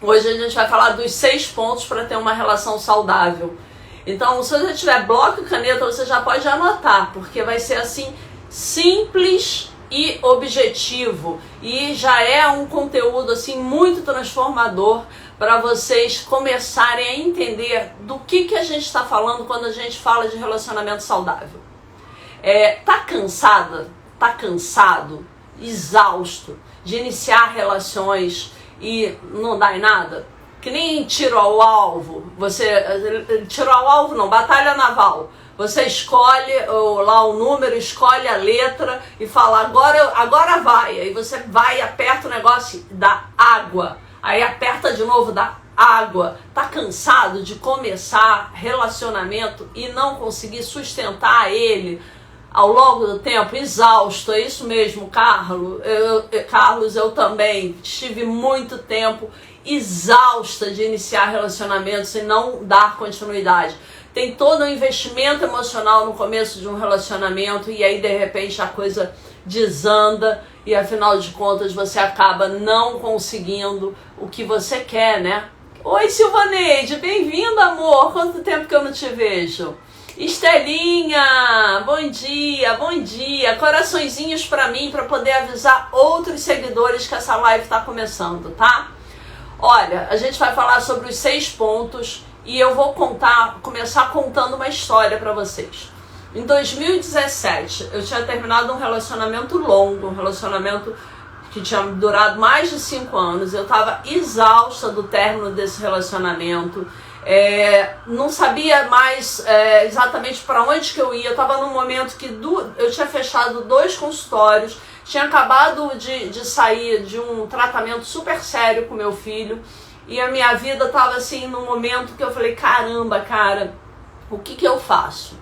Hoje a gente vai falar dos 6 pontos para ter uma relação saudável. Então, se você tiver bloco e caneta, você já pode anotar, porque vai ser assim, simples e objetivo. E já é um conteúdo assim muito transformador para vocês começarem a entender do que a gente está falando quando a gente fala de relacionamento saudável. Tá cansada? Tá cansado? Exausto de iniciar relações e não dá em nada? Que nem tiro ao alvo, tiro ao alvo não, batalha naval. Você escolhe lá o número, escolhe a letra e fala, agora vai. Aí você vai, aperta o negócio, dá água. Aí aperta de novo, dá água. Tá cansado de começar relacionamento e não conseguir sustentar ele ao longo do tempo? Exausto, é isso mesmo, Carlos, eu também estive muito tempo exausta de iniciar relacionamentos e não dar continuidade. Tem todo um investimento emocional no começo de um relacionamento e aí de repente a coisa desanda e afinal de contas você acaba não conseguindo o que você quer, né? Oi, Silvaneide, bem-vinda, amor. Quanto tempo que eu não te vejo? Estelinha, bom dia, bom dia. Coraçõezinhos pra mim, pra poder avisar outros seguidores que essa live tá começando, tá? Olha, a gente vai falar sobre os 6 pontos e eu vou começar contando uma história pra vocês. Em 2017, eu tinha terminado um relacionamento longo, um relacionamento que tinha durado mais de 5 anos. Eu tava exausta do término desse relacionamento. Não sabia mais exatamente para onde que eu ia. Eu estava num momento que eu tinha fechado 2 consultórios, tinha acabado de sair de um tratamento super sério com meu filho e a minha vida estava assim num momento que eu falei, caramba, cara, o que eu faço?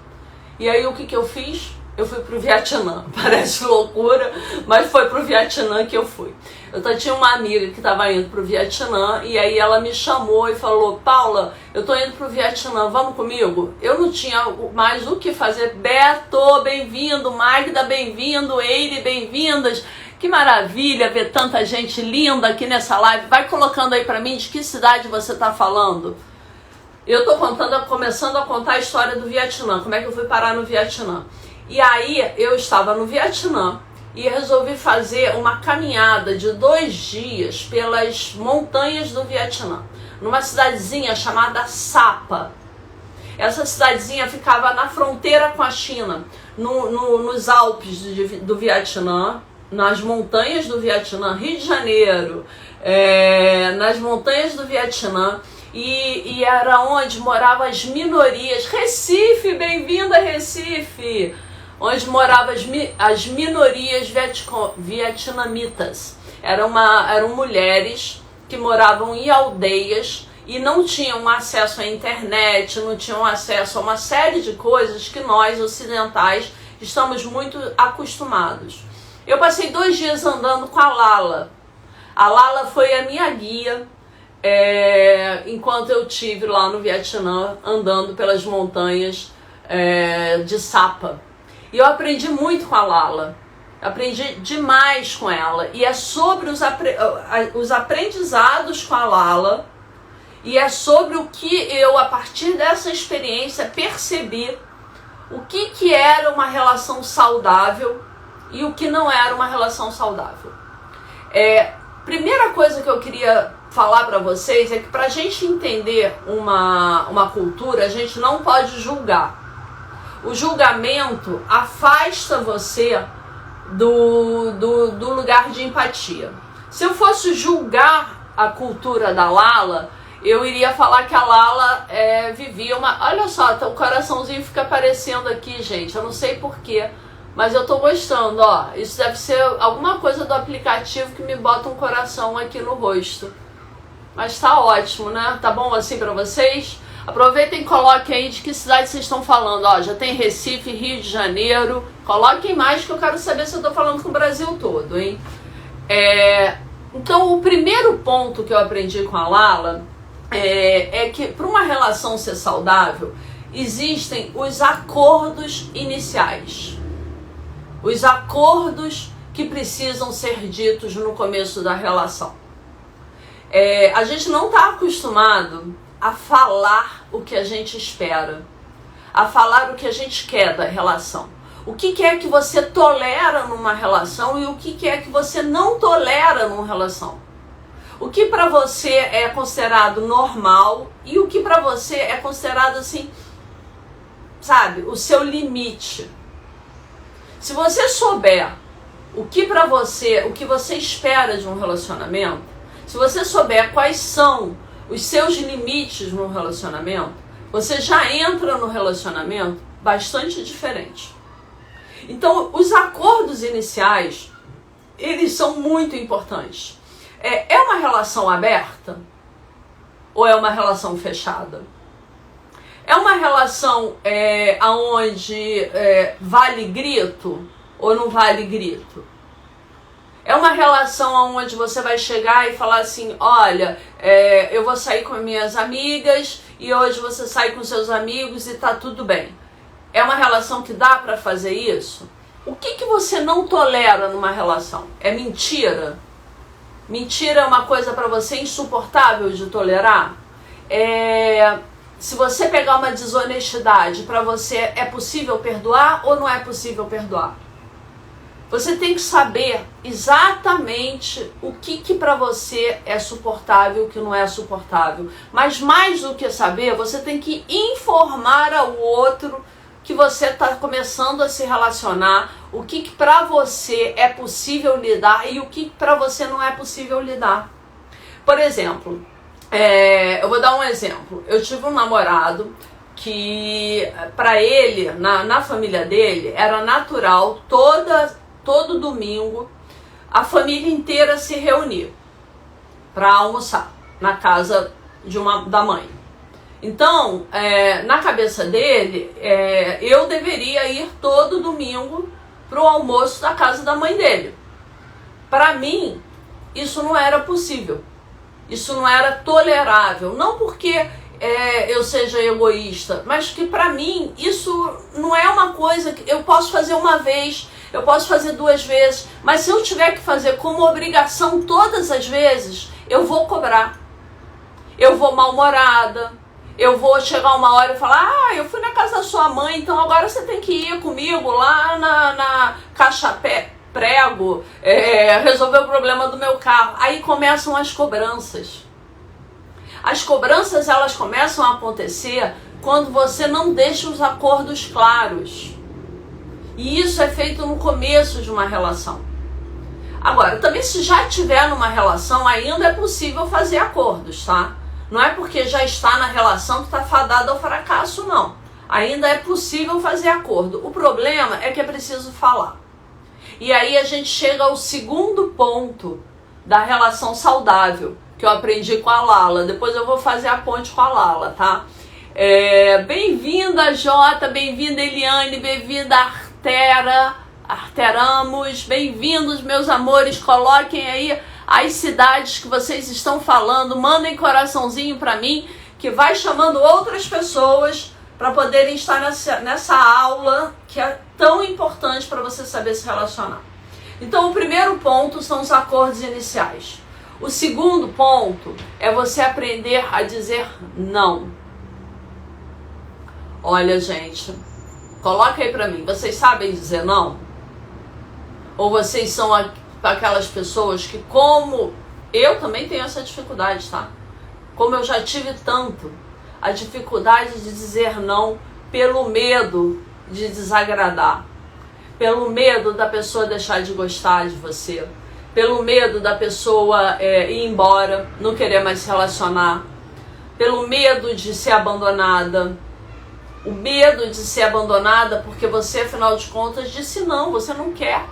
E aí o que eu fiz? Eu fui pro Vietnã. Parece loucura, mas foi pro Vietnã que eu fui. Eu tinha uma amiga que estava indo pro Vietnã e aí ela me chamou e falou, Paula, eu tô indo pro Vietnã, vamos comigo? Eu não tinha mais o que fazer. Beto, bem-vindo. Magda, bem-vindo. Eire, bem-vindas. Que maravilha ver tanta gente linda aqui nessa live. Vai colocando aí pra mim de que cidade você tá falando. Eu tô começando a contar a história do Vietnã, como é que eu fui parar no Vietnã. E aí eu estava no Vietnã e resolvi fazer uma caminhada de 2 dias pelas montanhas do Vietnã, numa cidadezinha chamada Sapa. Essa cidadezinha ficava na fronteira com a China, nos Alpes do Vietnã, nas montanhas do Vietnã, Rio de Janeiro, nas montanhas do Vietnã. E era onde moravam as minorias. Recife, bem-vinda, Recife! Onde moravam as minorias vietnamitas. Eram mulheres que moravam em aldeias e não tinham acesso à internet, não tinham acesso a uma série de coisas que nós, ocidentais, estamos muito acostumados. Eu passei 2 dias andando com a Lala. A Lala foi a minha guia enquanto eu estive lá no Vietnã, andando pelas montanhas de Sapa. E eu aprendi muito com a Lala, aprendi demais com ela. E é sobre os aprendizados com a Lala, e é sobre o que eu, a partir dessa experiência, percebi o que era uma relação saudável e o que não era uma relação saudável. Primeira coisa que eu queria falar para vocês é que pra gente entender uma cultura, a gente não pode julgar. O julgamento afasta você do lugar de empatia. Se eu fosse julgar a cultura da Lala, eu iria falar que a Lala vivia uma... Olha só, o coraçãozinho fica aparecendo aqui, gente. Eu não sei porquê, mas eu tô gostando, ó. Isso deve ser alguma coisa do aplicativo que me bota um coração aqui no rosto. Mas tá ótimo, né? Tá bom assim pra vocês? Aproveitem e coloquem aí de que cidade vocês estão falando. Ó, já tem Recife, Rio de Janeiro. Coloquem mais que eu quero saber se eu tô falando com o Brasil todo, hein? Então, o primeiro ponto que eu aprendi com a Lala é que para uma relação ser saudável, existem os acordos iniciais. Os acordos que precisam ser ditos no começo da relação. A gente não está acostumado a falar o que a gente espera, a falar o que a gente quer da relação. O que é que você tolera numa relação e o que é que você não tolera numa relação. O que para você é considerado normal e o que para você é considerado assim, sabe, o seu limite. Se você souber o que para você, o que você espera de um relacionamento, se você souber quais são os seus limites no relacionamento, você já entra no relacionamento bastante diferente. Então, os acordos iniciais, eles são muito importantes. É uma relação aberta ou é uma relação fechada? É uma relação onde vale grito ou não vale grito? É uma relação onde você vai chegar e falar assim, olha, eu vou sair com minhas amigas e hoje você sai com seus amigos e tá tudo bem. É uma relação que dá para fazer isso? O que você não tolera numa relação? É mentira? Mentira é uma coisa para você insuportável de tolerar? Se você pegar uma desonestidade, para você é possível perdoar ou não é possível perdoar? Você tem que saber exatamente o que para você é suportável e o que não é suportável. Mas mais do que saber, você tem que informar ao outro que você está começando a se relacionar, o que para você é possível lidar e o que para você não é possível lidar. Por exemplo, eu vou dar um exemplo. Eu tive um namorado que, para ele, na família dele, era natural todo domingo a família inteira se reunir para almoçar na casa da mãe. Então, na cabeça dele, eu deveria ir todo domingo para o almoço da casa da mãe dele. Para mim, isso não era possível. Isso não era tolerável. Não porque eu seja egoísta, mas que para mim isso não é uma coisa que eu posso fazer uma vez, eu posso fazer 2 vezes, mas se eu tiver que fazer como obrigação todas as vezes, eu vou cobrar. Eu vou mal-humorada. Eu vou chegar uma hora e falar, eu fui na casa da sua mãe, então agora você tem que ir comigo lá na caixa prego, resolver o problema do meu carro. Aí começam as cobranças. As cobranças, elas começam a acontecer quando você não deixa os acordos claros. E isso é feito no começo de uma relação. Agora, também se já estiver numa relação, ainda é possível fazer acordos, tá? Não é porque já está na relação que está fadado ao fracasso, não. Ainda é possível fazer acordo. O problema é que é preciso falar. E aí a gente chega ao segundo ponto da relação saudável, que eu aprendi com a Lala. Depois eu vou fazer a ponte com a Lala, tá? Bem-vinda, Jota, bem-vinda, Eliane, bem-vinda, Arteramos, bem-vindos, meus amores. Coloquem aí as cidades que vocês estão falando, mandem coraçãozinho para mim, que vai chamando outras pessoas para poderem estar nessa aula que é tão importante para você saber se relacionar. Então, o primeiro ponto são os acordos iniciais. O segundo ponto é você aprender a dizer não. Olha, gente, coloca aí para mim, vocês sabem dizer não? Ou vocês são aquelas pessoas que, como eu também tenho essa dificuldade, tá? Como eu já tive tanto, a dificuldade de dizer não pelo medo de desagradar, pelo medo da pessoa deixar de gostar de você, pelo medo da pessoa ir embora, não querer mais se relacionar, pelo medo de ser abandonada, o medo de ser abandonada porque você, afinal de contas, disse não, você não quer.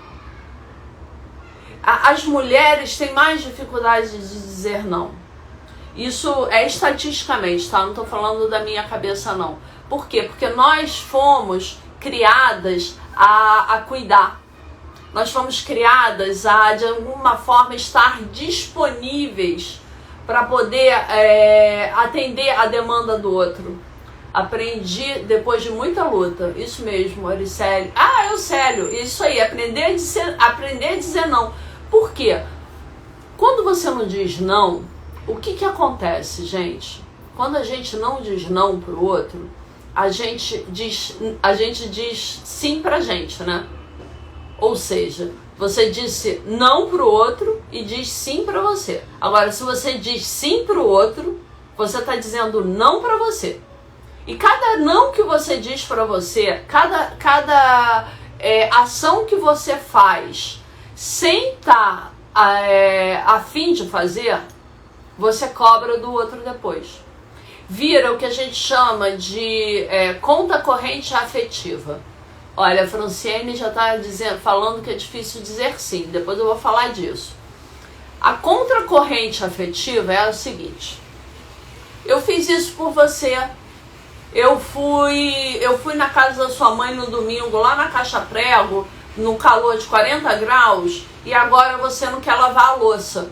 As mulheres têm mais dificuldade de dizer não. Isso é estatisticamente, tá? Não estou falando da minha cabeça, não. Por quê? Porque nós fomos criadas a cuidar. Nós fomos criadas a, de alguma forma, estar disponíveis para poder atender a demanda do outro. Aprendi depois de muita luta. Isso mesmo, Auricélio. Eusélio, isso aí, aprender a dizer não. Por quê? Quando você não diz não, O que acontece, gente? Quando a gente não diz não pro outro, a gente diz sim pra gente, né? Ou seja, você disse não pro outro e diz sim pra você. Agora, se você diz sim pro outro, você tá dizendo não pra você. E cada não que você diz pra você, cada ação que você faz sem estar a fim de fazer, você cobra do outro depois. Vira o que a gente chama de conta corrente afetiva. Olha, a Franciene já está falando que é difícil dizer sim, depois eu vou falar disso. A contracorrente afetiva é o seguinte: eu fiz isso por você, eu fui na casa da sua mãe no domingo, lá na Caixa Prego, no calor de 40 graus, e agora você não quer lavar a louça.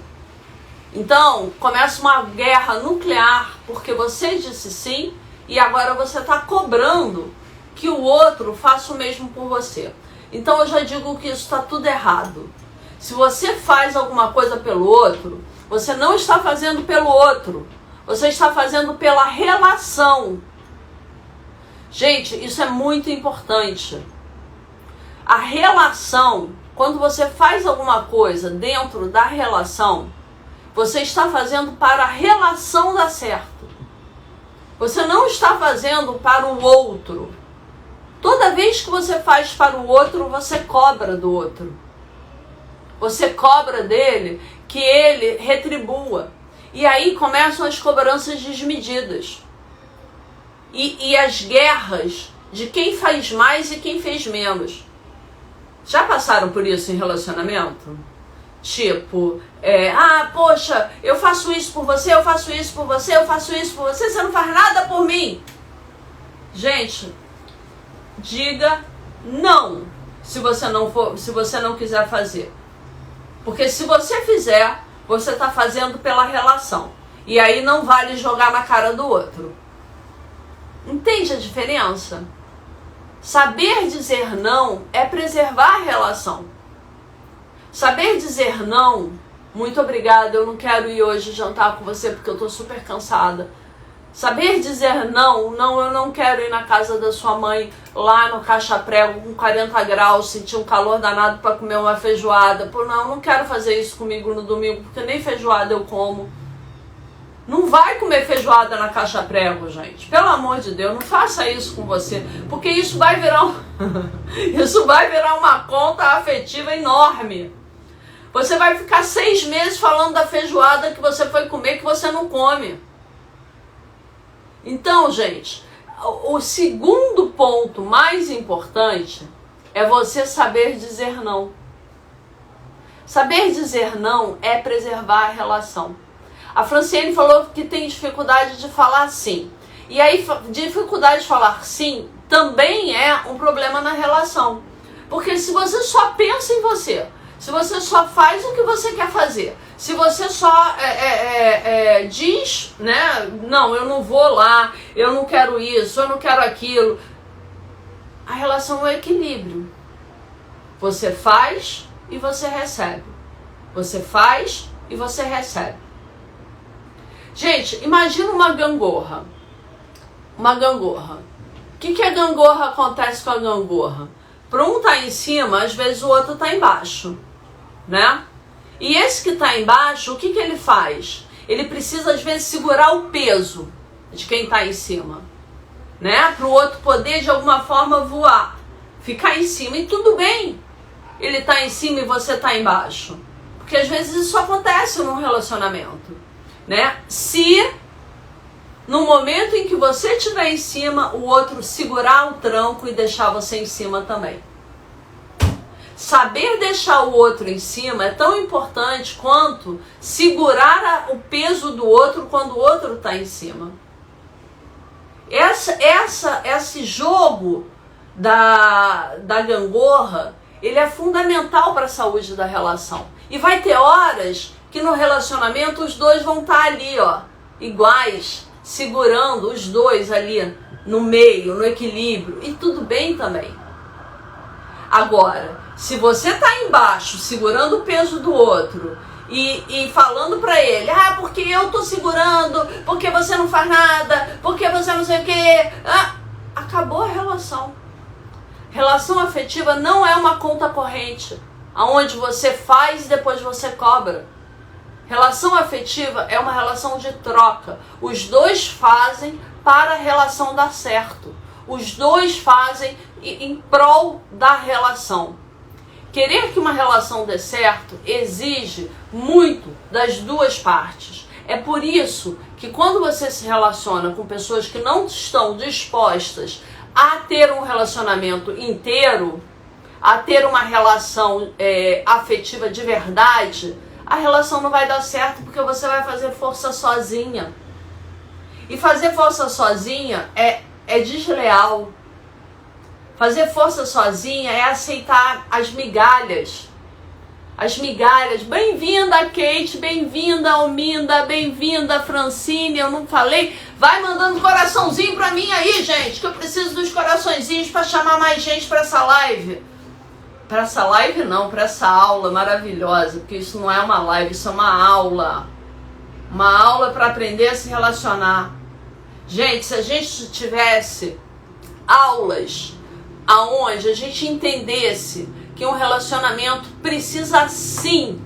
Então, começa uma guerra nuclear, porque você disse sim, e agora você está cobrando que o outro faça o mesmo por você. Então, eu já digo que isso está tudo errado. Se você faz alguma coisa pelo outro, você não está fazendo pelo outro, você está fazendo pela relação. Gente, isso é muito importante. A relação, quando você faz alguma coisa dentro da relação, você está fazendo para a relação dar certo. Você não está fazendo para o outro. Toda vez que você faz para o outro, você cobra do outro. Você cobra dele que ele retribua. E aí começam as cobranças desmedidas. E as guerras de quem faz mais e quem fez menos. Já passaram por isso em relacionamento? Tipo, poxa, eu faço isso por você, eu faço isso por você, eu faço isso por você, você não faz nada por mim. Gente, diga não se você não quiser fazer. Porque se você fizer, você está fazendo pela relação. E aí não vale jogar na cara do outro. Entende a diferença? Saber dizer não é preservar a relação. Saber dizer não, muito obrigada, eu não quero ir hoje jantar com você porque eu tô super cansada. Saber dizer não, eu não quero ir na casa da sua mãe, lá no Caixa Prego, com 40 graus, sentir um calor danado para comer uma feijoada. Pô, não quero fazer isso comigo no domingo, porque nem feijoada eu como. Não vai comer feijoada na Caixa Prego, gente. Pelo amor de Deus, não faça isso com você, porque isso vai virar isso vai virar uma conta afetiva enorme. Você vai ficar 6 meses falando da feijoada que você foi comer que você não come. Então, gente, o segundo ponto mais importante é você saber dizer não. Saber dizer não é preservar a relação. A Franciene falou que tem dificuldade de falar sim. E aí, dificuldade de falar sim também é um problema na relação. Porque se você só pensa em você, se você só faz o que você quer fazer, se você só diz, né, não, eu não vou lá, eu não quero isso, eu não quero aquilo, a relação é equilíbrio. Você faz e você recebe. Você faz e você recebe. Gente, imagina uma gangorra. Uma gangorra. O que a gangorra acontece com a gangorra? Para um tá em cima, às vezes o outro tá embaixo, né? E esse que tá embaixo, o que ele faz? Ele precisa às vezes segurar o peso de quem tá em cima, né? Para o outro poder de alguma forma voar, ficar em cima. E tudo bem, ele tá em cima e você tá embaixo, porque às vezes isso acontece num relacionamento, né? Se no momento em que você estiver em cima, o outro segurar o tranco e deixar você em cima também. Saber deixar o outro em cima é tão importante quanto segurar o peso do outro quando o outro está em cima. Esse jogo da gangorra, ele é fundamental para a saúde da relação. E vai ter horas que no relacionamento os dois vão estar ali, ó, iguais, segurando os dois ali no meio, no equilíbrio, e tudo bem também. Agora, se você está embaixo segurando o peso do outro e falando pra ele, porque eu tô segurando, porque você não faz nada, porque você não sei o quê. Acabou a relação. Relação afetiva não é uma conta corrente, onde você faz e depois você cobra. Relação afetiva é uma relação de troca. Os dois fazem para a relação dar certo. Os dois fazem em prol da relação. Querer que uma relação dê certo exige muito das duas partes. É por isso que quando você se relaciona com pessoas que não estão dispostas a ter um relacionamento inteiro, a ter uma relação afetiva de verdade, a relação não vai dar certo porque você vai fazer força sozinha. E fazer força sozinha é desleal. Fazer força sozinha é aceitar as migalhas. As migalhas. Bem-vinda, Kate. Bem-vinda, Alminda. Bem-vinda, Francine. Eu não falei. Vai mandando coraçãozinho pra mim aí, gente, que eu preciso dos coraçõezinhos pra chamar mais gente pra essa live. Pra essa live não, pra essa aula maravilhosa. Porque isso não é uma live, isso é uma aula. Uma aula pra aprender a se relacionar. Gente, se a gente tivesse aulas aonde a gente entendesse que um relacionamento precisa sim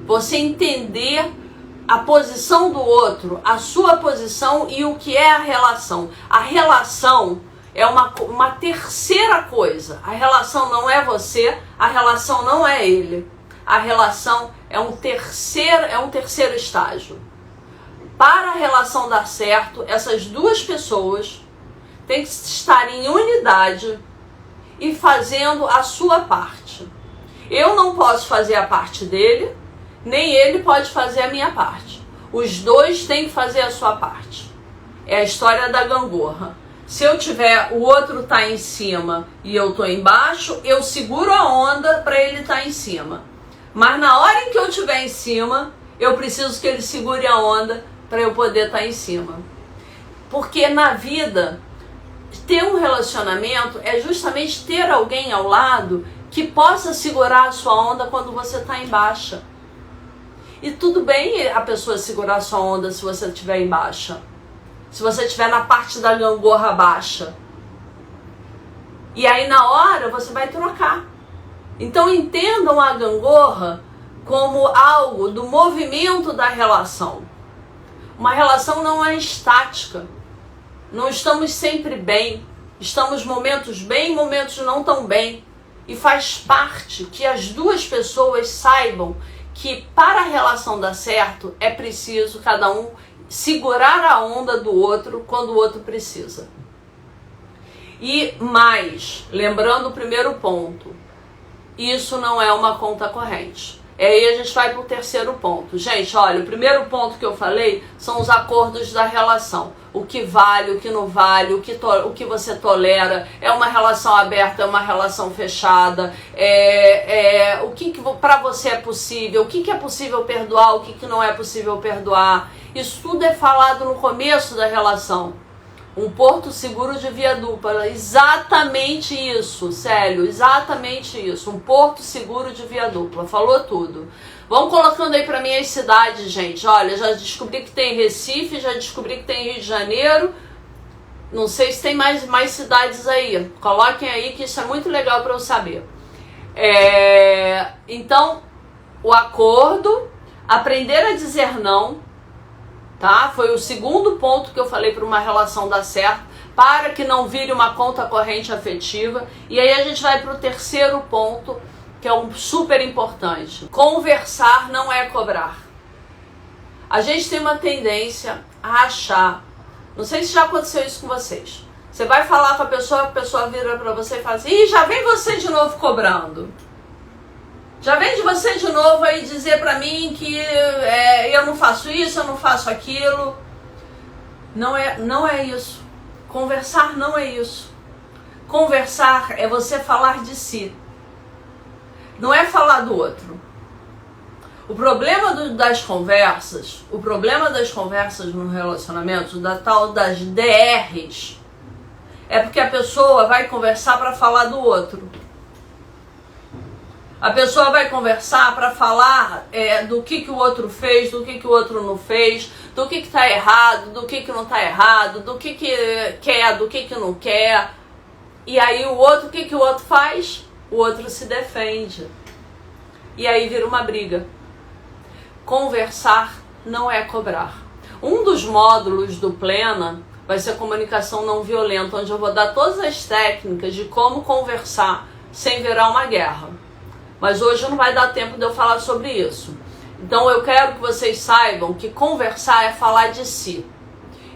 você entender a posição do outro, a sua posição e o que é a relação. A relação é uma terceira coisa. A relação não é você, a relação não é ele. A relação é um terceiro estágio. Para a relação dar certo, essas duas pessoas têm que estar em unidade e fazendo a sua parte. Eu não posso fazer a parte dele, nem ele pode fazer a minha parte. Os dois têm que fazer a sua parte. É a história da gangorra. Se eu tiver, o outro tá em cima e eu tô embaixo, eu seguro a onda para ele estar em cima. Mas na hora em que eu estiver em cima, eu preciso que ele segure a onda para eu poder estar em cima. Porque na vida, ter um relacionamento é justamente ter alguém ao lado que possa segurar a sua onda quando você está em baixa. E tudo bem a pessoa segurar a sua onda se você estiver em baixa. Se você estiver na parte da gangorra baixa. E aí na hora você vai trocar. Então entendam a gangorra como algo do movimento da relação. Uma relação não é estática. Não estamos sempre bem. Estamos momentos bem, momentos não tão bem. E faz parte que as duas pessoas saibam que para a relação dar certo é preciso cada um segurar a onda do outro quando o outro precisa. E mais, lembrando o primeiro ponto, isso não é uma conta corrente. E aí a gente vai para o terceiro ponto. Gente, olha, o primeiro ponto que eu falei são os acordos da relação. O que vale, o que não vale, o que você tolera. É uma relação aberta, é uma relação fechada. O que para você é possível, o que é possível perdoar, o que não é possível perdoar. Isso tudo é falado no começo da relação. Um porto seguro de via dupla. Exatamente isso, Célio. Exatamente isso. Um porto seguro de via dupla. Falou tudo. Vão colocando aí pra mim as cidades, gente. Olha, já descobri que tem Recife, já descobri que tem Rio de Janeiro. Não sei se tem mais cidades aí. Coloquem aí que isso é muito legal pra eu saber. Então, o acordo, aprender a dizer não. Tá? Foi o segundo ponto que eu falei para uma relação dar certo, para que não vire uma conta corrente afetiva. E aí a gente vai para o terceiro ponto, que é um super importante. Conversar não é cobrar. A gente tem uma tendência a achar, não sei se já aconteceu isso com vocês, você vai falar com a pessoa vira para você e fala assim, ih, já vem você de novo cobrando. Já vem de você de novo aí dizer pra mim que eu não faço isso, eu não faço aquilo. Não é isso. Conversar não é isso. Conversar é você falar de si. Não é falar do outro. O problema das conversas no relacionamento, da tal das DRs, é porque a pessoa vai conversar para falar do outro. A pessoa vai conversar para falar do que o outro fez, do que o outro não fez, do que tá errado, do que não tá errado, do que quer, do que não quer. E aí o outro, o que o outro faz? O outro se defende. E aí vira uma briga. Conversar não é cobrar. Um dos módulos do Plena vai ser comunicação não violenta, onde eu vou dar todas as técnicas de como conversar sem virar uma guerra. Mas hoje não vai dar tempo de eu falar sobre isso. Então eu quero que vocês saibam que conversar é falar de si.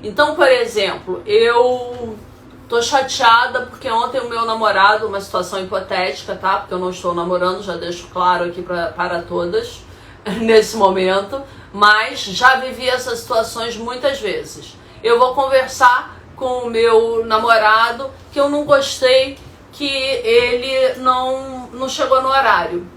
Então, por exemplo, eu tô chateada porque ontem o meu namorado, uma situação hipotética, tá? Porque eu não estou namorando, já deixo claro aqui para todas nesse momento, mas já vivi essas situações muitas vezes. Eu vou conversar com o meu namorado que eu não gostei que ele não chegou no horário.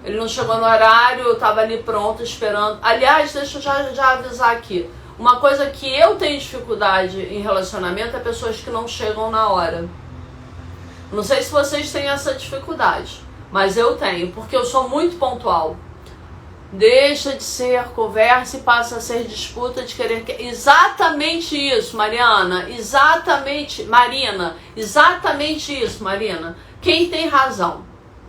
Ele não chegou no horário, eu tava ali pronto, esperando. Aliás, deixa eu já avisar aqui. Uma coisa que eu tenho dificuldade em relacionamento é pessoas que não chegam na hora. Não sei se vocês têm essa dificuldade, mas eu tenho, porque eu sou muito pontual. Deixa de ser conversa e passa a ser disputa de querer... Exatamente isso, Mariana. Exatamente, Marina. Exatamente isso, Marina. Quem tem razão?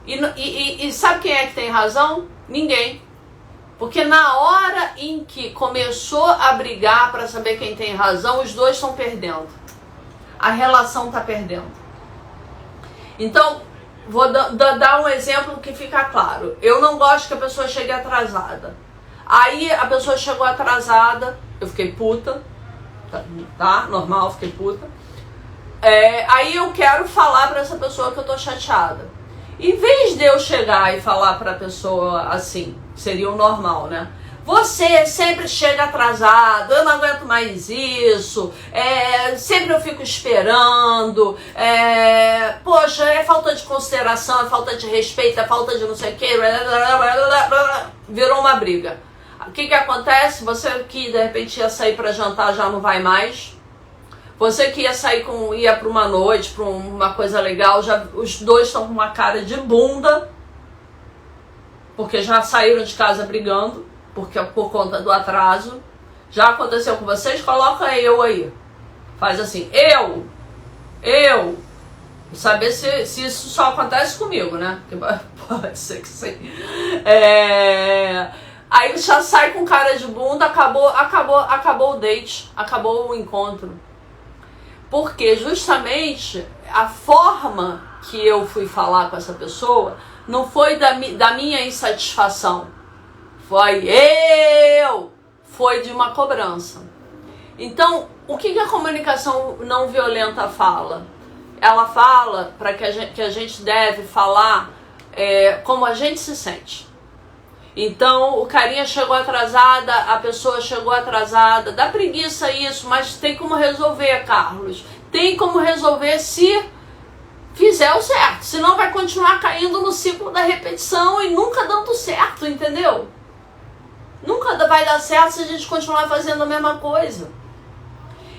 E sabe quem é que tem razão? Ninguém. Porque na hora em que começou a brigar para saber quem tem razão, os dois estão perdendo. A relação está perdendo. Então, vou dar um exemplo que fica claro. Eu não gosto que a pessoa chegue atrasada. Aí a pessoa chegou atrasada, eu fiquei puta, tá? Normal, fiquei puta. Aí eu quero falar para essa pessoa que eu tô chateada. Em vez de eu chegar e falar para a pessoa assim, seria o normal, né? Você sempre chega atrasado, eu não aguento mais isso, sempre eu fico esperando, poxa, é falta de consideração, é falta de respeito, é falta de não sei o que, virou uma briga. O que acontece? Você que de repente ia sair para jantar já não vai mais, você que ia sair ia para uma noite, para uma coisa legal, já os dois estão com uma cara de bunda, porque já saíram de casa brigando. Porque por conta do atraso. Já aconteceu com vocês? Coloca eu aí. Faz assim, eu. Saber se isso só acontece comigo, né? Porque pode ser que sim. Aí já sai com cara de bunda, acabou o date, acabou o encontro. Porque justamente a forma que eu fui falar com essa pessoa não foi da minha insatisfação. Foi de uma cobrança. Então, o que a comunicação não violenta fala? Ela fala para que a gente deve falar como a gente se sente. Então, o carinha chegou atrasada, a pessoa chegou atrasada, dá preguiça isso, mas tem como resolver, Carlos. Tem como resolver se fizer o certo. Senão vai continuar caindo no ciclo da repetição e nunca dando certo, entendeu? Nunca vai dar certo se a gente continuar fazendo a mesma coisa.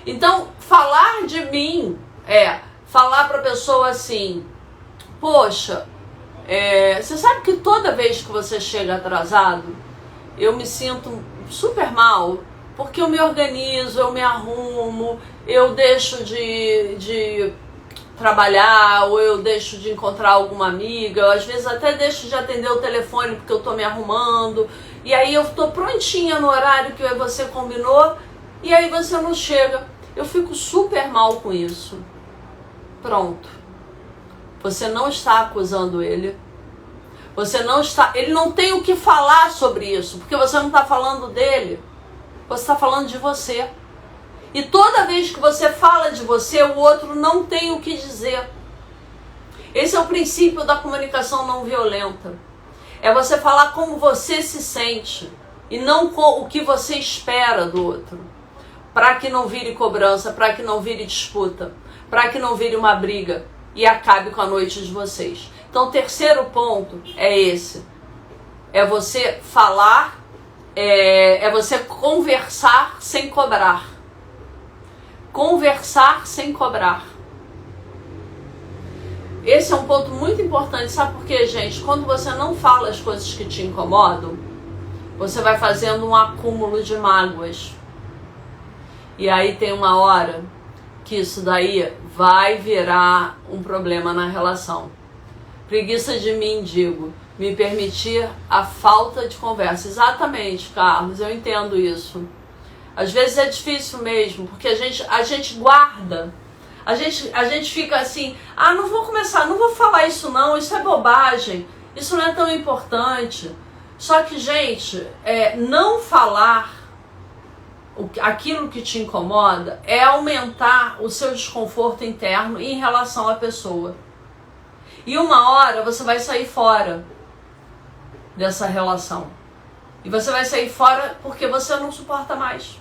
Então, falar de mim falar pra pessoa assim, poxa, você sabe que toda vez que você chega atrasado, eu me sinto super mal, porque eu me organizo, eu me arrumo, eu deixo de trabalhar, ou eu deixo de encontrar alguma amiga, eu às vezes até deixo de atender o telefone porque eu tô me arrumando, e aí eu tô prontinha no horário que você combinou, e aí você não chega. Eu fico super mal com isso. Pronto. Você não está acusando ele. Ele não tem o que falar sobre isso, porque você não está falando dele. Você está falando de você. E toda vez que você fala de você, o outro não tem o que dizer. Esse é o princípio da comunicação não violenta. É você falar como você se sente e não com o que você espera do outro. Para que não vire cobrança, para que não vire disputa, para que não vire uma briga e acabe com a noite de vocês. Então, o terceiro ponto é esse. É você falar, é você conversar sem cobrar. Conversar sem cobrar. esse é um ponto muito importante, sabe por quê, gente? Quando você não fala as coisas que te incomodam, você vai fazendo um acúmulo de mágoas. E aí tem uma hora que isso daí vai virar um problema na relação. Preguiça de mim, digo, me permitir a falta de conversa. Exatamente, Carlos, eu entendo isso. Às vezes é difícil mesmo, porque a gente guarda. A gente fica assim, não vou começar, não vou falar isso não, isso é bobagem, isso não é tão importante. Só que, gente, não falar aquilo que te incomoda é aumentar o seu desconforto interno em relação à pessoa. E uma hora você vai sair fora dessa relação. E você vai sair fora porque você não suporta mais.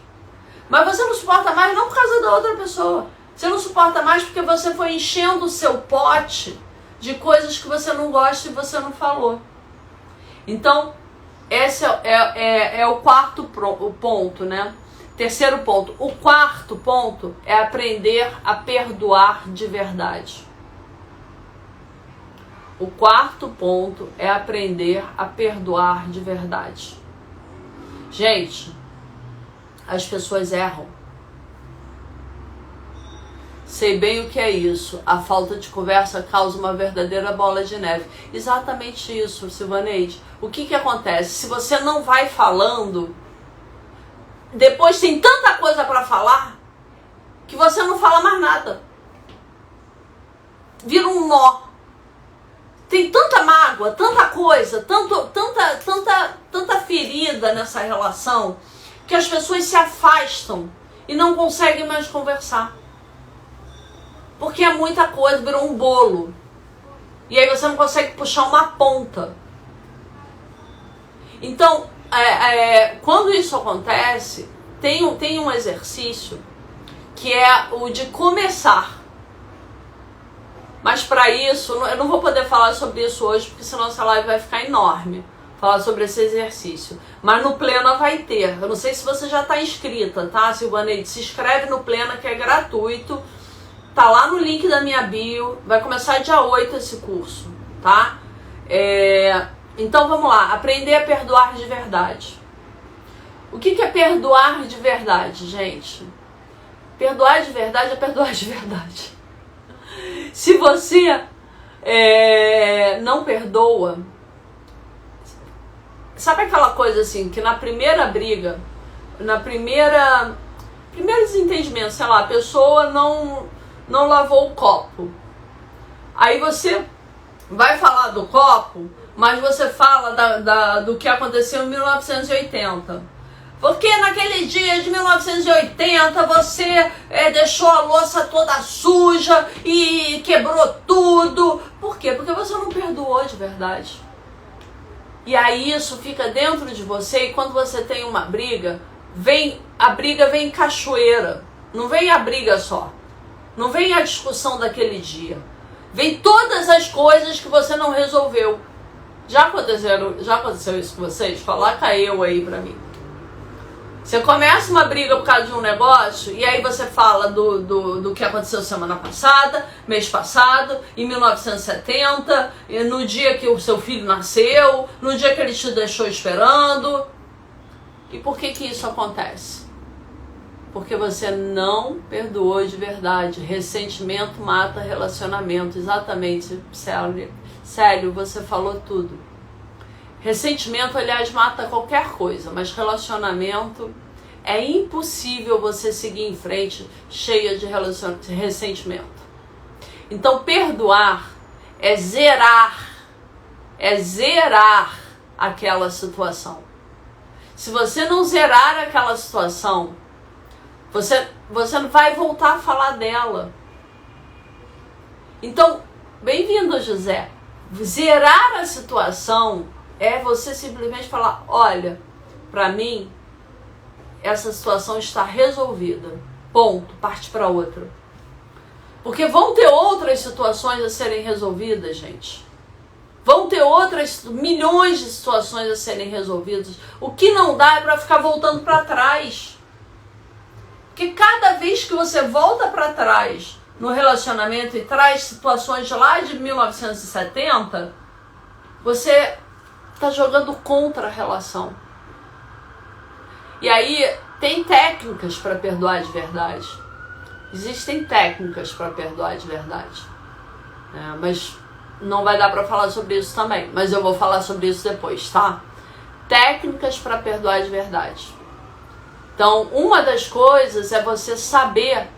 Mas você não suporta mais não por causa da outra pessoa. Você não suporta mais porque você foi enchendo o seu pote de coisas que você não gosta e você não falou. Então, esse é o quarto ponto, né? Terceiro ponto. O quarto ponto é aprender a perdoar de verdade. O quarto ponto é aprender a perdoar de verdade. Gente, as pessoas erram. Sei bem o que é isso. A falta de conversa causa uma verdadeira bola de neve. Exatamente isso, Silvaneide. O que acontece? Se você não vai falando, depois tem tanta coisa para falar que você não fala mais nada. Vira um nó. Tem tanta mágoa, tanta coisa, tanta ferida nessa relação que as pessoas se afastam e não conseguem mais conversar. Porque é muita coisa, virou um bolo. E aí você não consegue puxar uma ponta. Então, quando isso acontece, tem um exercício que é o de começar. Mas para isso, eu não vou poder falar sobre isso hoje, porque senão essa live vai ficar enorme. Falar sobre esse exercício. Mas no Plena vai ter. Eu não sei se você já está inscrita, tá, Silvaneide? Se inscreve no Plena, que é gratuito. Tá lá no link da minha bio. Vai começar dia 8 esse curso, tá? Então vamos lá. Aprender a perdoar de verdade. O que é perdoar de verdade, gente? Perdoar de verdade é perdoar de verdade. Se você não perdoa, sabe aquela coisa assim, que na primeira briga, primeiro desentendimento, sei lá, a pessoa não lavou o copo. Aí você vai falar do copo, mas você fala do que aconteceu em 1980. Porque naquele dia de 1980 você deixou a louça toda suja e quebrou tudo. Por quê? Porque você não perdoou de verdade. E aí isso fica dentro de você e quando você tem uma briga, a briga vem em cachoeira. Não vem a briga só. Não vem a discussão daquele dia. Vem todas as coisas que você não resolveu. Já aconteceu isso com vocês? Coloca eu aí pra mim. Você começa uma briga por causa de um negócio e aí você fala do que aconteceu semana passada, mês passado, em 1970, no dia que o seu filho nasceu, no dia que ele te deixou esperando. E por que isso acontece? Porque você não perdoou de verdade. Ressentimento mata relacionamento. Exatamente, Célio, você falou tudo. Ressentimento, aliás, mata qualquer coisa, mas relacionamento é impossível você seguir em frente cheia de ressentimento. Então, perdoar é zerar aquela situação. Se você não zerar aquela situação, você não vai voltar a falar dela. Então, bem-vindo, José. Zerar a situação é você simplesmente falar, olha, pra mim, essa situação está resolvida. Ponto, parte para outra. Porque vão ter outras situações a serem resolvidas, gente. Vão ter outras milhões de situações a serem resolvidas. O que não dá é para ficar voltando para trás. Porque cada vez que você volta para trás no relacionamento e traz situações de lá de 1970, você tá jogando contra a relação. E aí tem técnicas para perdoar de verdade. Existem técnicas para perdoar de verdade. Mas não vai dar para falar sobre isso também. Mas eu vou falar sobre isso depois, tá? Técnicas para perdoar de verdade. Então, uma das coisas é você saber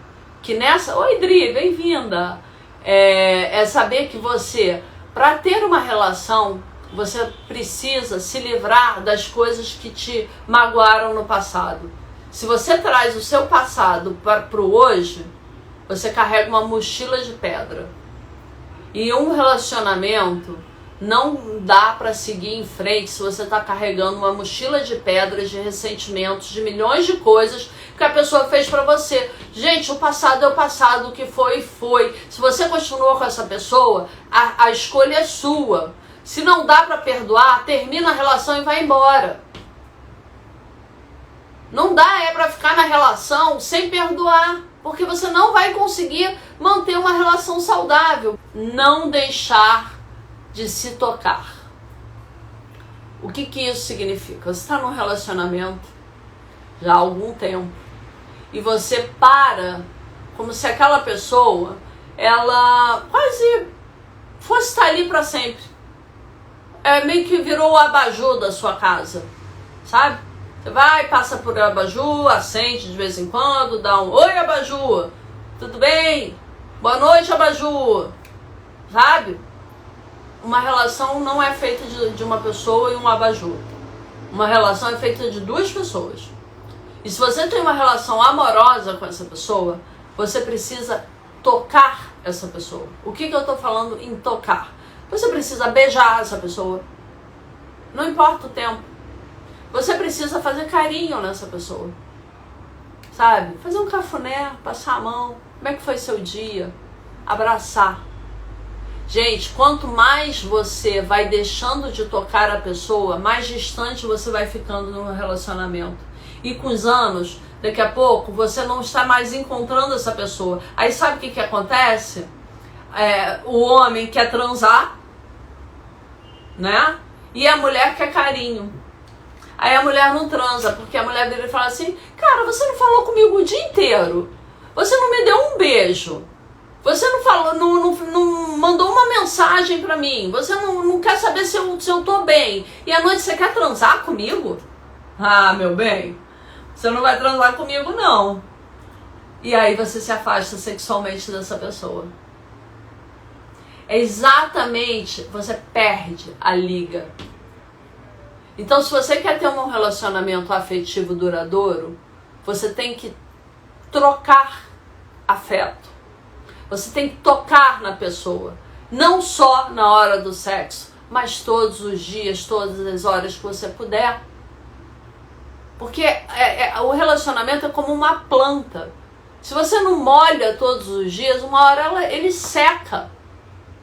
que nessa... Oi, Dri, bem-vinda! É saber que você, para ter uma relação, você precisa se livrar das coisas que te magoaram no passado. Se você traz o seu passado para o hoje, você carrega uma mochila de pedra. E um relacionamento não dá para seguir em frente se você está carregando uma mochila de pedras, de ressentimentos, de milhões de coisas que a pessoa fez para você. Gente, o passado é o passado, o que foi, foi. Se você continua com essa pessoa, a escolha é sua. Se não dá para perdoar, termina a relação e vai embora. Não dá para ficar na relação sem perdoar, porque você não vai conseguir manter uma relação saudável. Não deixar de se tocar. O que isso significa? Você está num relacionamento já há algum tempo e você para como se aquela pessoa, ela quase fosse estar ali para sempre. Meio que virou o abajur da sua casa, sabe? Você vai, passa por abajur, acende de vez em quando, dá um oi, abajur, tudo bem? Boa noite, abajur, sabe? Uma relação não é feita de uma pessoa e um abajur. Uma relação é feita de duas pessoas. E se você tem uma relação amorosa com essa pessoa, você precisa tocar essa pessoa. O que eu estou falando em tocar? Você precisa beijar essa pessoa. Não importa o tempo. Você precisa fazer carinho nessa pessoa. Sabe? Fazer um cafuné, passar a mão. Como é que foi seu dia? Abraçar. Gente, quanto mais você vai deixando de tocar a pessoa, mais distante você vai ficando no relacionamento. E com os anos, daqui a pouco, você não está mais encontrando essa pessoa. Aí sabe o que acontece? O homem quer transar, né? E a mulher quer carinho. Aí a mulher não transa, porque a mulher dele fala assim: cara, você não falou comigo o dia inteiro. Você não me deu um beijo. Você não falou, não mandou uma mensagem pra mim. Você não quer saber se eu tô bem. E à noite você quer transar comigo? Ah, meu bem, você não vai transar comigo, não. E aí você se afasta sexualmente dessa pessoa. É exatamente, você perde a liga. Então, se você quer ter um relacionamento afetivo duradouro, você tem que trocar afeto. Você tem que tocar na pessoa. Não só na hora do sexo, mas todos os dias, todas as horas que você puder. Porque o relacionamento é como uma planta. Se você não molha todos os dias, uma hora ele seca.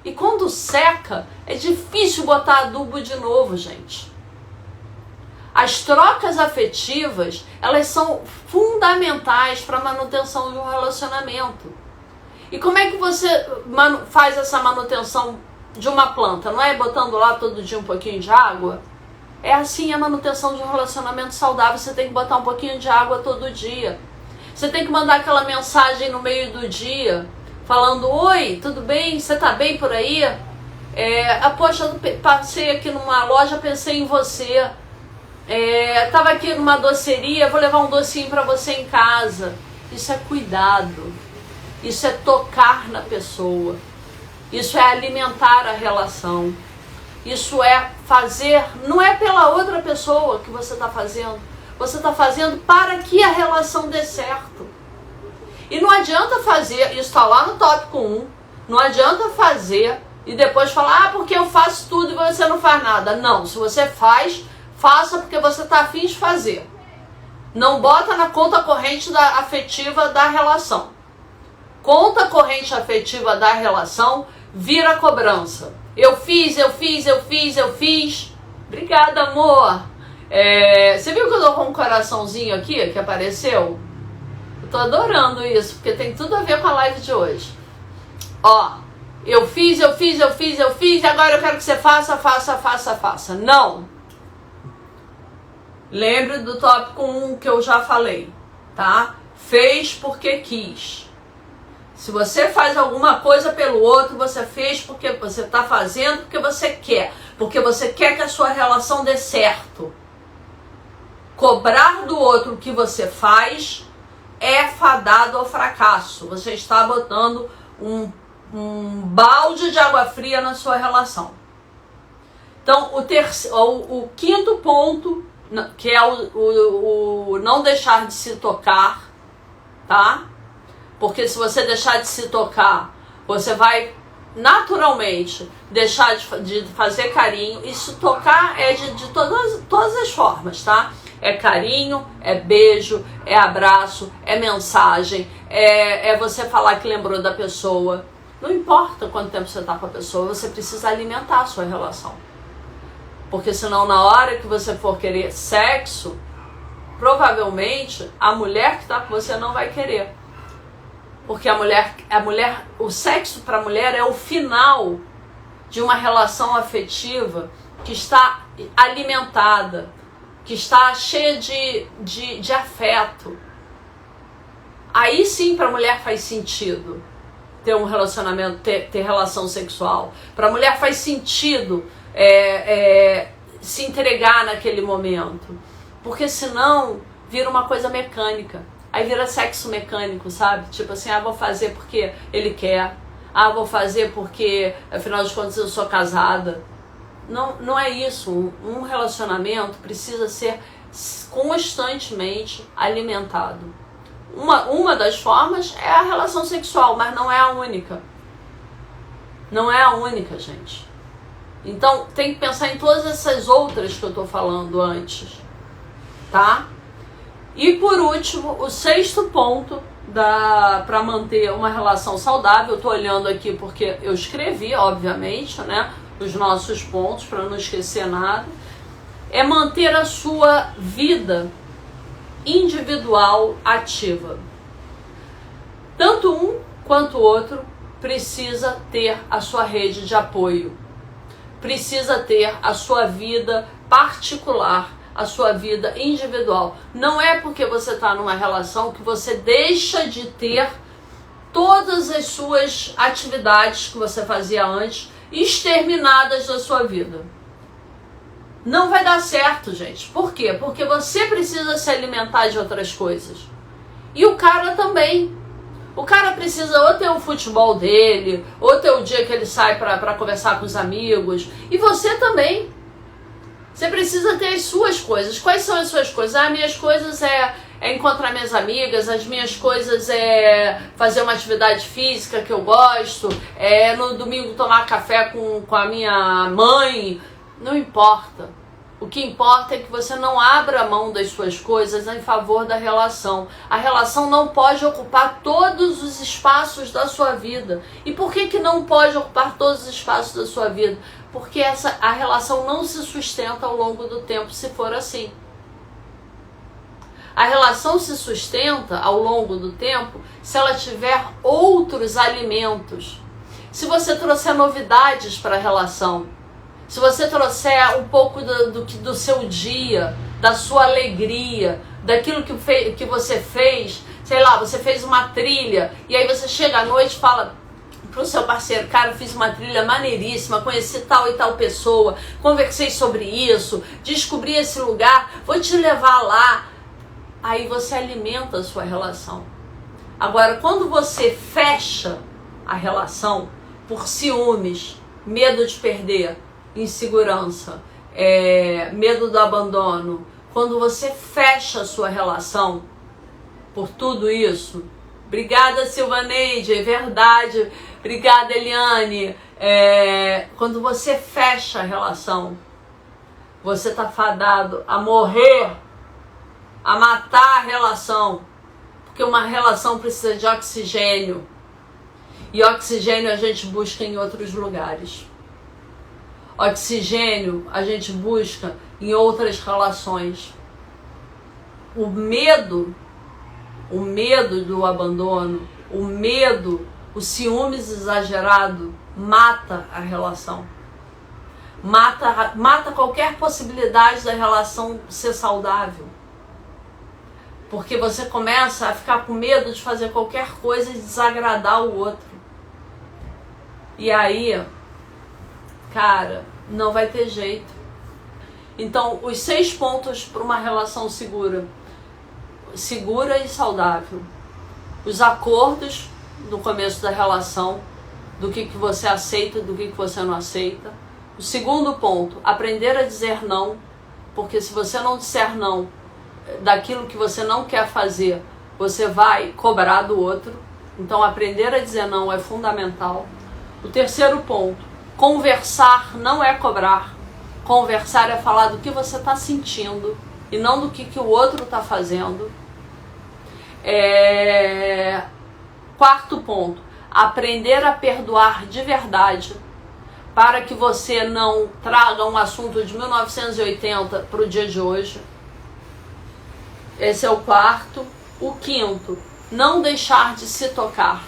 E quando seca, é difícil botar adubo de novo, gente. As trocas afetivas, elas são fundamentais para a manutenção de um relacionamento. E como é que você faz essa manutenção de uma planta? Não é botando lá todo dia um pouquinho de água? É assim a manutenção de um relacionamento saudável. Você tem que botar um pouquinho de água todo dia. Você tem que mandar aquela mensagem no meio do dia, falando: oi, tudo bem? Você tá bem por aí? Poxa, eu passei aqui numa loja, pensei em você. Tava aqui numa doceria, vou levar um docinho para você em casa. Isso é cuidado. Isso é tocar na pessoa. Isso é alimentar a relação. Isso é fazer, não é pela outra pessoa que você está fazendo. Você está fazendo para que a relação dê certo. E não adianta fazer, isso está lá no tópico 1, não adianta fazer e depois falar: porque eu faço tudo e você não faz nada. Não, se você faz, faça porque você está afim de fazer. Não bota na conta corrente afetiva da relação. Conta corrente afetiva da relação vira cobrança. Eu fiz. Obrigada, amor. Você viu que eu tô com um coraçãozinho aqui que apareceu? Eu tô adorando isso, porque tem tudo a ver com a live de hoje. ó, eu fiz, e agora eu quero que você faça. Não. Lembre do tópico 1 que eu já falei, tá? Fez porque quis. Se você faz alguma coisa pelo outro, você fez porque você está fazendo porque você quer. Porque você quer que a sua relação dê certo. Cobrar do outro o que você faz é fadado ao fracasso. Você está botando um balde de água fria na sua relação. Então, o quinto ponto, que é o não deixar de se tocar, tá? Porque se você deixar de se tocar, você vai naturalmente deixar de fazer carinho. Isso tocar é de todas as formas, tá? É carinho, é beijo, é abraço, é mensagem, é você falar que lembrou da pessoa. Não importa quanto tempo você está com a pessoa, você precisa alimentar a sua relação. Porque senão na hora que você for querer sexo, provavelmente a mulher que está com você não vai querer. Porque a mulher, o sexo para a mulher é o final de uma relação afetiva que está alimentada, que está cheia de afeto. Aí sim para a mulher faz sentido ter um relacionamento, ter relação sexual. Para a mulher faz sentido se entregar naquele momento. Porque senão vira uma coisa mecânica. Aí vira sexo mecânico, sabe? Tipo assim, vou fazer porque ele quer. Vou fazer porque, afinal de contas, eu sou casada. Não é isso. Um relacionamento precisa ser constantemente alimentado. Uma das formas é a relação sexual, mas não é a única. Não é a única, gente. Então, tem que pensar em todas essas outras que eu tô falando antes, tá? E por último, o sexto ponto para manter uma relação saudável, eu tô olhando aqui porque eu escrevi, obviamente, né, os nossos pontos para não esquecer nada, é manter a sua vida individual ativa. Tanto um quanto o outro precisa ter a sua rede de apoio, precisa ter a sua vida particular, a sua vida individual. Não é porque você está numa relação que você deixa de ter todas as suas atividades que você fazia antes exterminadas da sua vida. Não vai dar certo, gente. Por quê? Porque você precisa se alimentar de outras coisas. E o cara também. O cara precisa ou ter o futebol dele, ou ter o dia que ele sai para conversar com os amigos. E você também. Você precisa ter as suas coisas. Quais são as suas coisas? As minhas coisas é encontrar minhas amigas, as minhas coisas é fazer uma atividade física que eu gosto, no domingo tomar café com a minha mãe. Não importa. O que importa é que você não abra mão das suas coisas em favor da relação. A relação não pode ocupar todos os espaços da sua vida. E por que não pode ocupar todos os espaços da sua vida? Porque a relação não se sustenta ao longo do tempo se for assim. A relação se sustenta ao longo do tempo se ela tiver outros alimentos. Se você trouxer novidades para a relação, se você trouxer um pouco do seu dia, da sua alegria, daquilo que você fez, sei lá, você fez uma trilha, e aí você chega à noite e fala pro seu parceiro, cara, eu fiz uma trilha maneiríssima, conheci tal e tal pessoa, conversei sobre isso, descobri esse lugar, vou te levar lá. Aí você alimenta a sua relação. Agora, quando você fecha a relação por ciúmes, medo de perder, insegurança, medo do abandono, quando você fecha a sua relação por tudo isso, obrigada Silvaneide, é verdade, obrigada Eliane, quando você fecha a relação, você está fadado a morrer, a matar a relação, porque uma relação precisa de oxigênio, e oxigênio a gente busca em outros lugares. Oxigênio a gente busca em outras relações. O medo do abandono, o medo O ciúmes exagerado mata a relação. Mata qualquer possibilidade da relação ser saudável. Porque você começa a ficar com medo de fazer qualquer coisa e desagradar o outro. E aí, cara, não vai ter jeito. Então, os 6 pontos para uma relação segura e saudável. Os acordos no começo da relação, do que você aceita e do que você não aceita. O segundo ponto, aprender a dizer não, porque se você não disser não daquilo que você não quer fazer, você vai cobrar do outro. Então, aprender a dizer não é fundamental. O terceiro ponto, conversar não é cobrar. Conversar é falar do que você está sentindo e não do que o outro está fazendo. Quarto ponto, aprender a perdoar de verdade, para que você não traga um assunto de 1980 para o dia de hoje. Esse é o quarto. O quinto, não deixar de se tocar,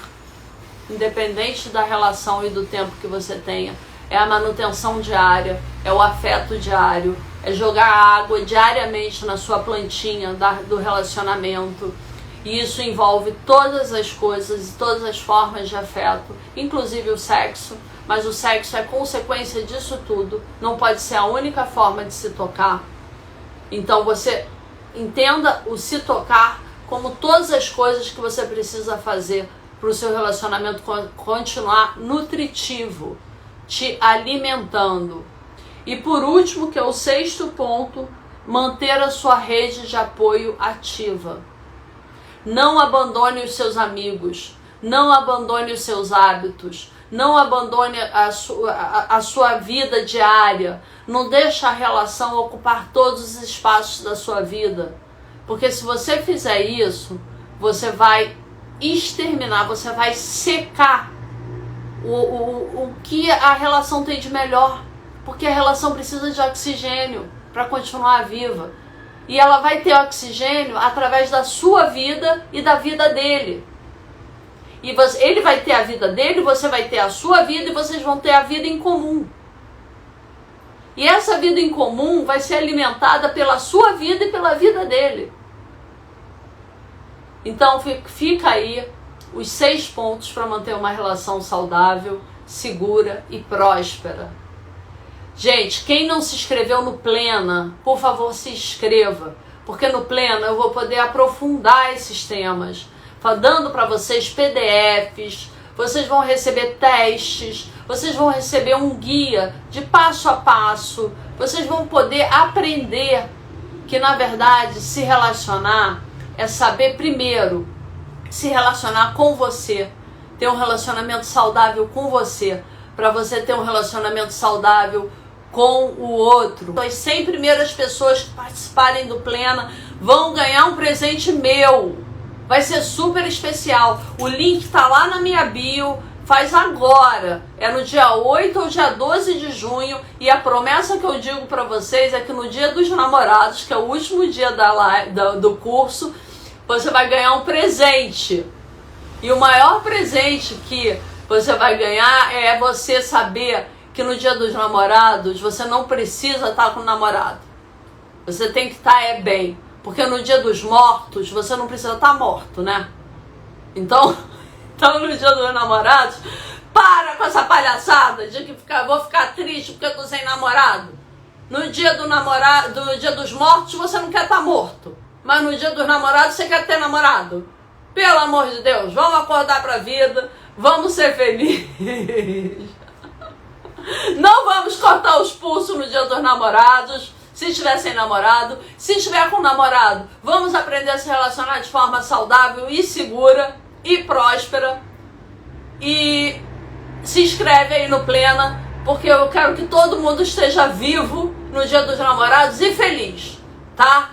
independente da relação e do tempo que você tenha. É a manutenção diária, é o afeto diário, é jogar água diariamente na sua plantinha do relacionamento. E isso envolve todas as coisas e todas as formas de afeto, inclusive o sexo. Mas o sexo é consequência disso tudo, não pode ser a única forma de se tocar. Então você entenda o se tocar como todas as coisas que você precisa fazer para o seu relacionamento continuar nutritivo, te alimentando. E por último, que é o 6º ponto, manter a sua rede de apoio ativa. Não abandone os seus amigos, não abandone os seus hábitos, não abandone a sua vida diária, não deixe a relação ocupar todos os espaços da sua vida, porque se você fizer isso, você vai exterminar, você vai secar o que a relação tem de melhor, porque a relação precisa de oxigênio para continuar viva. E ela vai ter oxigênio através da sua vida e da vida dele. E ele vai ter a vida dele, você vai ter a sua vida e vocês vão ter a vida em comum. E essa vida em comum vai ser alimentada pela sua vida e pela vida dele. Então fica aí os 6 pontos para manter uma relação saudável, segura e próspera. Gente, quem não se inscreveu no Plena, por favor, se inscreva, porque no Plena eu vou poder aprofundar esses temas, dando para vocês PDFs, vocês vão receber testes, vocês vão receber um guia de passo a passo, vocês vão poder aprender que, na verdade, se relacionar é saber primeiro se relacionar com você, ter um relacionamento saudável com você, para você ter um relacionamento saudável com o outro. As 100 primeiras pessoas que participarem do Plena vão ganhar um presente meu. Vai ser super especial. O link tá lá na minha bio. Faz agora. É no dia 8 ou dia 12 de junho. E a promessa que eu digo para vocês é que no dia dos namorados, que é o último dia do curso, você vai ganhar um presente. E o maior presente que você vai ganhar é você saber que no dia dos namorados você não precisa estar com o namorado. Você tem que estar bem. Porque no dia dos mortos você não precisa estar morto, né? Então no dia dos namorados, para com essa palhaçada de que vou ficar triste porque eu tô sem namorado. No dia no dia dos mortos você não quer estar morto. Mas no dia dos namorados você quer ter namorado. Pelo amor de Deus, vamos acordar pra vida, vamos ser felizes. Não vamos cortar os pulsos no dia dos namorados, se estiver sem namorado. Se estiver com namorado, vamos aprender a se relacionar de forma saudável e segura e próspera. E se inscreve aí no Plena, porque eu quero que todo mundo esteja vivo no dia dos namorados e feliz, tá?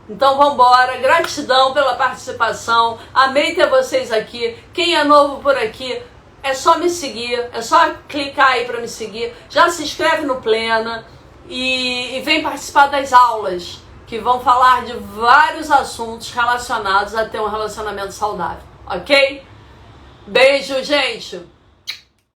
Então vambora, gratidão pela participação, amei ter vocês aqui. Quem é novo por aqui, é só me seguir, é só clicar aí para me seguir. Já se inscreve no Plena e vem participar das aulas, que vão falar de vários assuntos relacionados a ter um relacionamento saudável, ok? Beijo, gente!